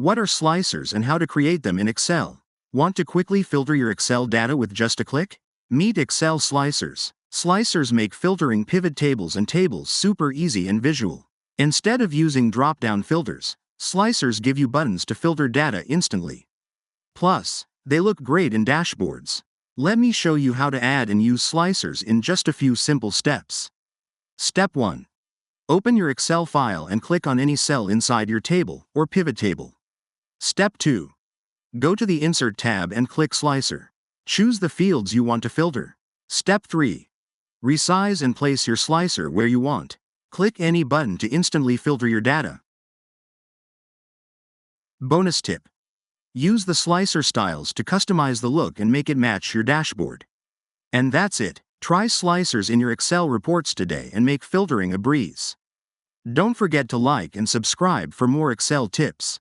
What are slicers and how to create them in Excel? Want to quickly filter your Excel data with just a click? Meet Excel slicers. Slicers make filtering pivot tables and tables super easy and visual. Instead of using drop-down filters, slicers give you buttons to filter data instantly. Plus, they look great in dashboards. Let me show you how to add and use slicers in just a few simple steps. Step 1. Open your Excel file and click on any cell inside your table or pivot table. Step 2. Go to the Insert tab and click Slicer. Choose the fields you want to filter. Step 3. Resize and place your slicer where you want. Click any button to instantly filter your data. Bonus tip. Use the slicer styles to customize the look and make it match your dashboard. And that's it. Try slicers in your Excel reports today and make filtering a breeze. Don't forget to like and subscribe for more Excel tips.